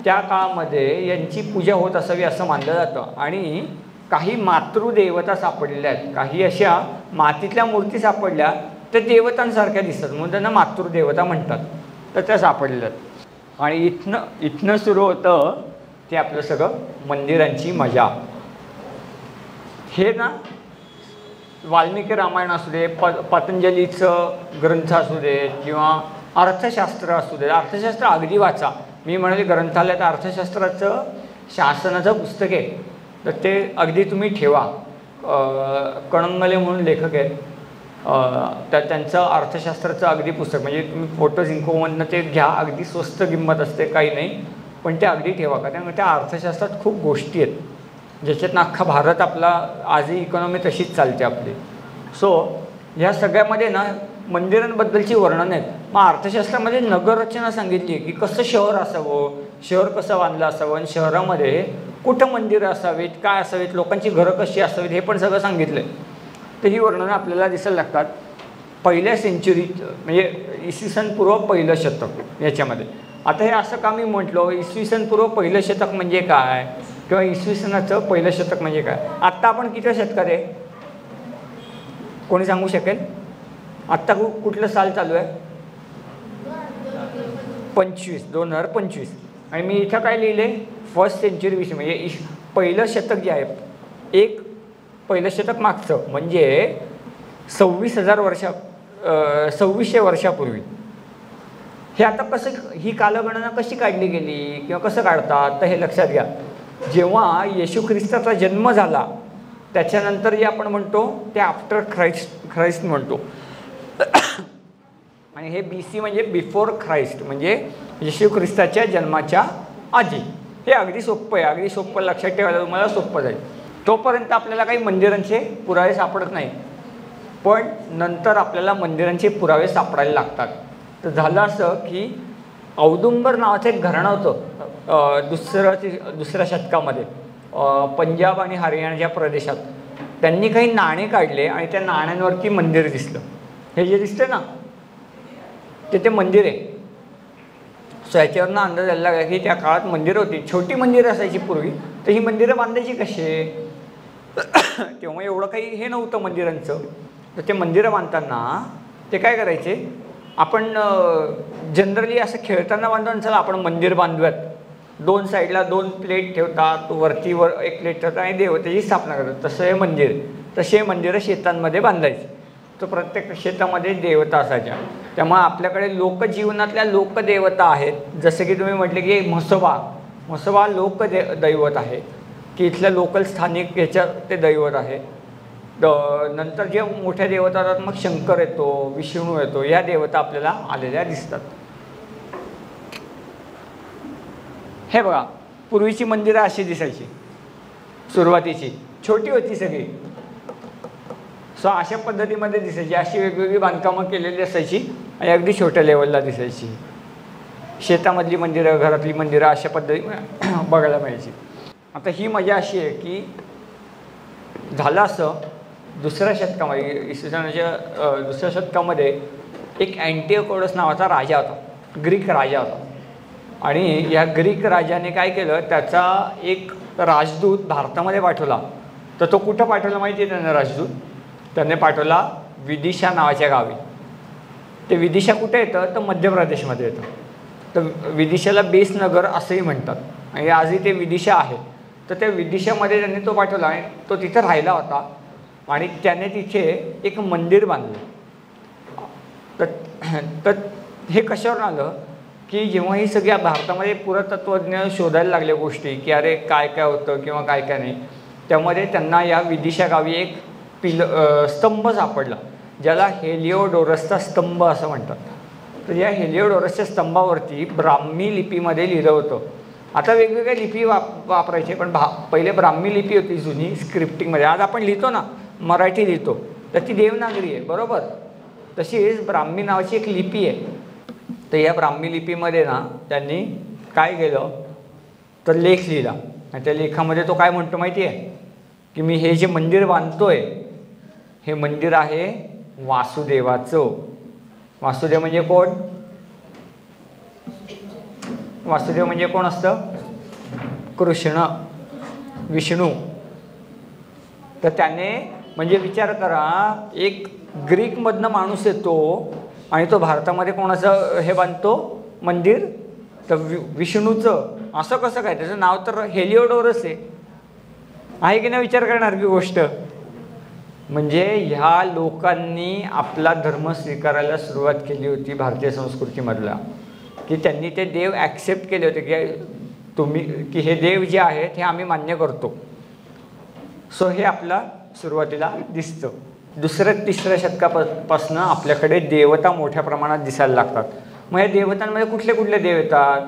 त्या काळामध्ये यांची पूजा होत असावी असं मानलं जातं. आणि काही मातृदेवता सापडलेल्या आहेत, काही अशा मातीतल्या मूर्ती सापडल्या त्या देवतांसारख्या दिसतात म्हणून त्यांना मातृदेवता म्हणतात. तर त्या सापडलेल्या आहेत. आणि इथनं सुरू होतं ते आपलं सगळं मंदिरांची मजा. हे ना वाल्मिकी रामायण असू दे, पतंजलीचं ग्रंथ असू दे किंवा अर्थशास्त्र असू दे. अर्थशास्त्र अगदी वाचा. मी म्हणाले ग्रंथालयात अर्थशास्त्राचं शासनाचं पुस्तक आहे तर ते अगदी तुम्ही ठेवा. कणंगले म्हणून लेखक आहेत, तर त्यांचं अर्थशास्त्राचं अगदी पुस्तक म्हणजे तुम्ही फोटो जिंकोमधनं ते घ्या. अगदी स्वस्त किंमत असते, काही नाही, पण ते अगदी ठेवा. कारण त्या अर्थशास्त्रात खूप गोष्टी आहेत ज्याच्यातनं अख्खा भारत आपला आजही इकॉनॉमी तशीच चालते आपली. सो ह्या सगळ्यामध्ये ना मंदिरांबद्दलची वर्णन आहेत. मग अर्थशास्त्रामध्ये नगररचना सांगितली की कसं शहर असावं, शहर कसं बांधलं असावं आणि शहरामध्ये कुठं मंदिरं असावीत, काय असावीत, लोकांची घरं कशी असावीत हे पण सगळं सांगितलं आहे. तर ही वर्णनं आपल्याला दिसायला लागतात पहिल्या सेंचुरीत म्हणजे इसवी सन पूर्व पहिलं शतक याच्यामध्ये. आता हे असं का मी म्हटलं इसवी सन पूर्व पहिलं शतक म्हणजे काय किंवा इसवी सनाचं पहिलं शतक म्हणजे काय? आत्ता आपण किती शतकात आहे कोणी सांगू शकेल? आत्ता कुठलं साल चालू आहे? 2025. आणि मी इथं काय लिहिले फर्स्ट सेंचुरी विषयी म्हणजे पहिलं शतक जे आहे एक पहिलं शतक मागचं म्हणजे 2600 वर्षापूर्वी. हे आता कसं ही कालगणना कशी काढली गेली किंवा कसं काढतात तर हे लक्षात घ्या. जेव्हा येशू ख्रिस्ताचा जन्म झाला त्याच्यानंतर जे आपण म्हणतो ते आफ्टर ख्राइस्ट म्हणतो. आणि हे BC म्हणजे बिफोर ख्राइस्ट म्हणजे येशू ख्रिस्ताच्या जन्माच्या आधी. हे अगदी सोपं आहे, अगदी सोपं लक्षात ठेवायला तुम्हाला सोपं जाईल. तोपर्यंत आपल्याला काही मंदिरांचे पुरावे सापडत नाही, पण नंतर आपल्याला मंदिरांचे पुरावे सापडायला लागतात. तर झालं असं की औदुंबर नावाचं एक घराणं होतं दुसऱ्या शतकामध्ये पंजाब आणि हरियाणाच्या प्रदेशात. त्यांनी काही नाणे काढले आणि त्या नाण्यांवरती मंदिर दिसलं. हे जे दिसतं ना ते मंदिर आहे. सो याच्यावरनं अंदाज यायला लागला की त्या काळात मंदिरं होती, छोटी मंदिरं असायची पूर्वी. तर ही मंदिरं बांधायची कशी? तेव्हा एवढं काही हे नव्हतं मंदिरांचं. तर ते मंदिरं बांधताना ते काय करायचे, आपण जनरली असं खेळताना बांधून चला आपण मंदिर बांधूयात, 2 साईडला 2 प्लेट ठेवतात, वरतीवर एक प्लेट ठेवतात आणि देवतेची स्थापना करतात. तसं हे मंदिर, तसे मंदिरं शेतांमध्ये बांधायची. तर प्रत्येक शेतामध्ये देवता असायच्या. त्यामुळे आपल्याकडे लोकजीवनातल्या लोकदेवता आहेत. जसं की तुम्ही म्हटले की म्हसोबा दैवत आहे की इथल्या लोकल स्थानिक ह्याच्या ते दैवत आहे. नंतर जे मोठ्या देवता असतात मग शंकर येतो, विष्णू येतो, या देवता आपल्याला आलेल्या दिसतात. हे बघा पूर्वीची मंदिरं अशी दिसायची, सुरुवातीची छोटी होती सगळी. सो अशा पद्धतीमध्ये दिसायची, अशी वेगवेगळी बांधकामं केलेली असायची आणि अगदी छोट्या लेवलला दिसायची. शेतामधली मंदिरं, घरातली मंदिरं अशा पद्धतीने बघायला मिळायची. आता ही मजा अशी आहे की झालं असं दुसऱ्या शतकामध्ये इसवी सनाच्या दुसऱ्या शतकामध्ये एक अँटिओकॉडस नावाचा राजा होता, ग्रीक राजा होता. आणि या ग्रीक राजाने काय केलं, त्याचा एक राजदूत भारतामध्ये पाठवला. तर तो कुठं पाठवला माहिती आहे त्याने राजदूत? त्याने पाठवला विदिशा नावाच्या गावी. ते विदिशा कुठे येतं तर मध्य प्रदेशमध्ये येतं. तर विदिशाला बेस नगर असंही म्हणतात आणि आजही ते विदिशा आहे. तर त्या विदिशामध्ये त्यांनी तो पाठवला आणि तो तिथं राहिला होता आणि त्याने तिथे एक मंदिर बांधलं. तर हे कशावर आलं की जेव्हा ही सगळ्या भारतामध्ये पुरातत्वज्ञ शोधायला लागल्या गोष्टी की अरे काय काय होतं किंवा काय काय नाही, त्यामध्ये त्यांना या विदिशा गावी एक स्तंभ सापडला ज्याला हेलिओडोरसचा स्तंभ असं म्हणतात. तर या हेलिओडोरसच्या स्तंभावरती ब्राह्मी लिपीमध्ये लिहिलं होतं. आता वेगवेगळ्या लिपी वापरायचे, पण पहिले ब्राह्मी लिपी होती जुनी स्क्रिप्टिंगमध्ये. आज आपण लिहितो ना मराठी लिहितो तर ती देवनागरी आहे बरोबर, तशीच ब्राह्मी नावाची एक लिपी आहे. तर या ब्राह्मी लिपीमध्ये ना त्यांनी काय केलं तर लेख लिहिला आणि त्या लेखामध्ये तो काय म्हणतो माहिती आहे, की मी हे जे मंदिर बांधतोय हे मंदिर आहे वासुदेवाचं. वासुदेव म्हणजे कोण? वासुदेव म्हणजे कोण असतं? कृष्ण, विष्णू. तर त्याने म्हणजे विचार करा, एक ग्रीकमधनं माणूस येतो आणि तो भारतामध्ये कोणाचं हे बांधतो मंदिर? तर विष्णूचं. असं कसं काय? त्याचं नाव तर हेलिओडोरस आहे की नाही? विचार करणार की गोष्ट. म्हणजे ह्या लोकांनी आपला धर्म स्वीकारायला सुरुवात केली होती भारतीय संस्कृतीमधला, की त्यांनी ते देव ॲक्सेप्ट केले होते की हे देव जे आहेत हे आम्ही मान्य करतो. सो हे आपला सुरुवातीला दिसतं. दुसऱ्या तिसऱ्या शतकापासून आपल्याकडे देवता मोठ्या प्रमाणात दिसायला लागतात. मग या देवतांमध्ये कुठले कुठले देव येतात?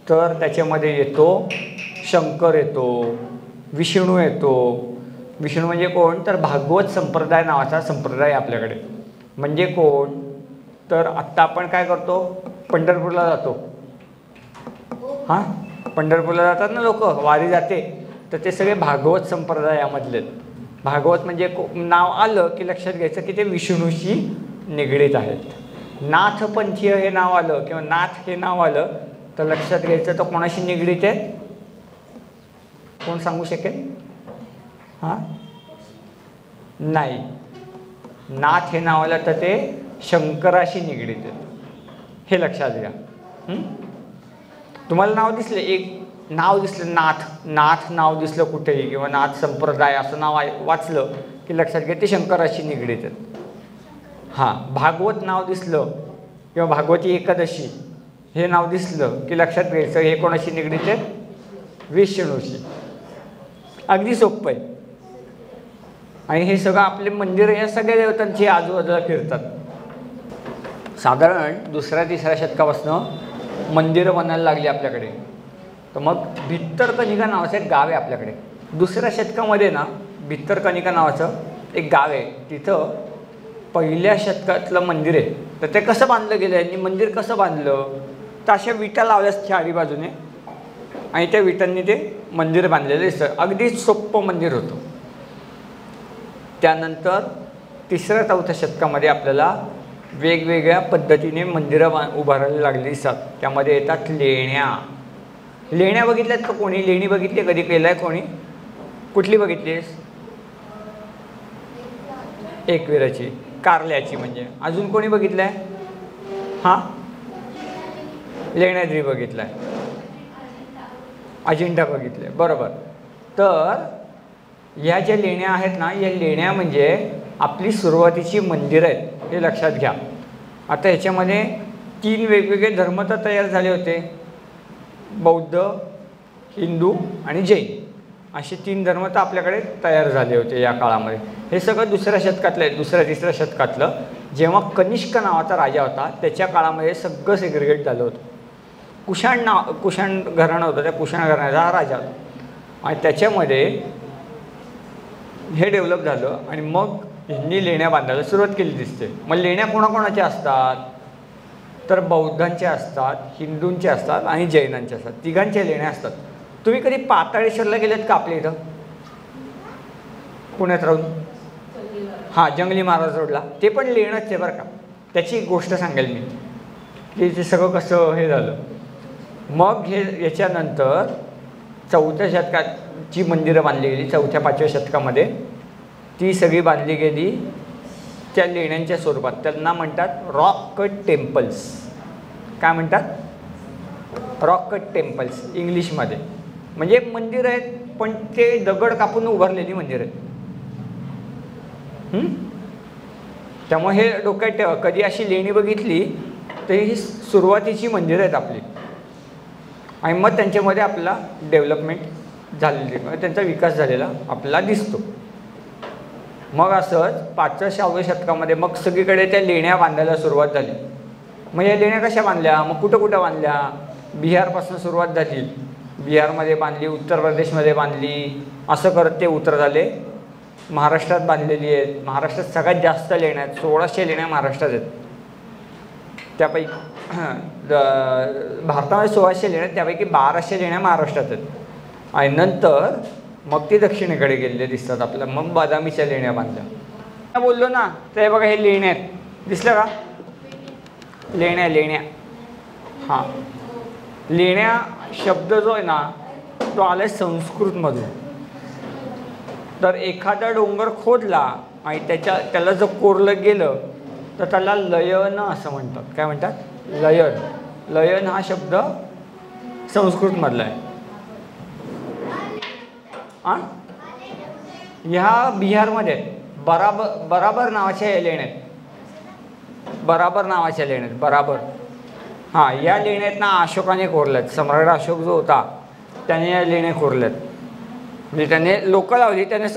तर त्याच्यामध्ये येतो शंकर येतो, विष्णू येतो. विष्णू म्हणजे कोण? तर भागवत संप्रदाय नावाचा संप्रदाय आपल्याकडे. म्हणजे कोण? तर आत्ता आपण काय करतो? पंढरपूरला जातो. हां, पंढरपूरला जातात ना लोक, वारी जाते. तर ते सगळे भागवत संप्रदायामधले. भागवत म्हणजे नाव आलं की लक्षात घ्यायचं की ते विष्णूशी निगडीत आहेत. नाथपंथीय हे नाव आलं किंवा नाथ हे नाव आलं तर लक्षात घ्यायचं तर कोणाशी निगडीत आहे? कोण सांगू शकेल? हां, नाही. नाथ हे नाव आलं तर ते शंकराशी निगडीत आहे. हे लक्षात घ्या. तुम्हाला नाव दिसलं, एक नाव दिसलं नाथ नाव दिसलं कुठेही किंवा नाथ संप्रदाय असं नाव वाचलं की लक्षात घ्या ते शंकराशी निगडीत आहेत. हां, भागवत नाव दिसलं किंवा भागवती एकादशी हे नाव दिसलं की लक्षात घ्यायचं हे कोणाशी निगडीत आहेत? विष्णूशी. अगदी सोपं आहे. आणि हे सगळं आपले मंदिर या सगळ्या देवतांची आजूबाजूला फिरतात. साधारण दुसऱ्या तिसऱ्या शतकापासून मंदिरं बनायला लागली आपल्याकडे. तर मग भित्तरकनिका नावाचं एक गाव आहे आपल्याकडे. दुसऱ्या शतकामध्ये ना भित्तरकनिका नावाचं एक गाव आहे. तिथं पहिल्या शतकातलं मंदिर आहे. तर ते कसं बांधलं गेलं? यांनी मंदिर कसं बांधलं? तर अशा विटा लावल्यास चारी बाजूने आणि त्या विटांनी ते मंदिर बांधलेलं दिसतं. अगदी सोपं मंदिर होतं. त्यानंतर तिसऱ्या चौथ्या शतकामध्ये आपल्याला वेगवेगळ्या पद्धतीने मंदिरं उभारायला लागली दिसतात. त्यामध्ये येतात लेण्या. लेण्या बघितल्यात का कोणी? लेणी बघितली कधी? केलं आहे कोणी? कुठली बघितलीस? एकविराची, कारल्याची. म्हणजे अजून कोणी बघितलं आहे? हां, लेण्याद्री बघितलं आहे, अजिंठा बघितलं आहे. बरोबर. तर या ज्या लेण्या आहेत ना, या लेण्या म्हणजे आपली सुरुवातीची मंदिरं आहेत, हे लक्षात घ्या. आता ह्याच्यामध्ये 3 वेगवेगळे धर्म तर तयार झाले होते. बौद्ध, हिंदू आणि जैन असे 3 धर्म तर आपल्याकडे तयार झाले होते या काळामध्ये. हे सगळं दुसऱ्या शतकातलं आहे. दुसऱ्या तिसऱ्या शतकातलं जेव्हा कनिष्क नावाचा राजा होता त्याच्या काळामध्ये सगळं सेग्रिगेट झालं होतं. कुशाण घराणं होतं, त्या कुशाण घराण्याचा हा राजा होता आणि त्याच्यामध्ये हे डेव्हलप झालं आणि मग ह्यांनी लेण्या बांधायला सुरुवात केली दिसते. मग लेण्या कोणाकोणाच्या असतात? तर बौद्धांच्या असतात, हिंदूंच्या असतात आणि जैनांच्या असतात. तिघांच्या लेण्या असतात. तुम्ही कधी पाताळेश्वरला गेलेत का आपल्या इथं पुण्यात राहून? हां, जंगली महाराज रोडला. ते पण लेणंच आहे बरं का. त्याची एक गोष्ट सांगेल मी की ते सगळं कसं हे झालं. मग हे याच्यानंतर चौथ्या शतकाची मंदिरं बांधली गेली. 4-5व्या शतकामध्ये ती सगळी बांधली गेली त्या लेण्यांच्या स्वरूपात. त्यांना म्हणतात रॉक कट टेम्पल्स. काय म्हणतात? रॉक कट टेम्पल्स इंग्लिशमध्ये. म्हणजे मंदिर आहेत पण ते दगड कापून उभारलेली मंदिर आहेत. त्यामुळे हे डोक्यात ठेवा. कधी अशी लेणी बघितली तर ही सुरुवातीची मंदिरं आहेत आपली आणि मग त्यांच्यामध्ये आपला डेव्हलपमेंट झालेली, त्यांचा विकास झालेला आपल्याला दिसतो. मग असंच 5व्या-6व्या शतकामध्ये मग सगळीकडे त्या लेण्या बांधायला सुरुवात झाली. मग या लेण्या कशा बांधल्या? मग कुठं कुठं बांधल्या? बिहारपासून सुरुवात झाली. बिहारमध्ये बांधली, उत्तर प्रदेशमध्ये बांधली, असं करत ते उतरत आले. महाराष्ट्रात बांधलेली आहेत. महाराष्ट्रात सगळ्यात जास्त लेण्या आहेत. 1600 लेण्या महाराष्ट्रात आहेत. त्यापैकी भारतामध्ये 1600 लेण्या आहेत, त्यापैकी 1200 लेण्या महाराष्ट्रात आहेत. आणि नंतर मग ती दक्षिणेकडे गेलेले दिसतात आपल्याला. मग बदामीच्या लेण्या बांधल्या. बोललो ना, तर हे बघा, हे लेण्या आहेत, दिसलं का? लेण्या. हां, लेण्या शब्द जो आहे ना, तो आला आहे संस्कृतमधून. तर एखादा डोंगर खोदला आणि त्याला जर कोरलं गेलं तर त्याला लयन असं म्हणतात. काय म्हणतात? लयन. लयन हा शब्द संस्कृतमधला आहे. ह्या बिहारमध्ये बराबर नावाच्या लेण्या आहेत. बराबर नावाच्या लेण्या आहेत. बराबर. हां, या लेण्यात ना अशोकाने कोरल्यात. सम्राट अशोक जो होता त्याने या लेण्या कोरल्यात. म्हणजे त्याने लोकं लावली, त्याने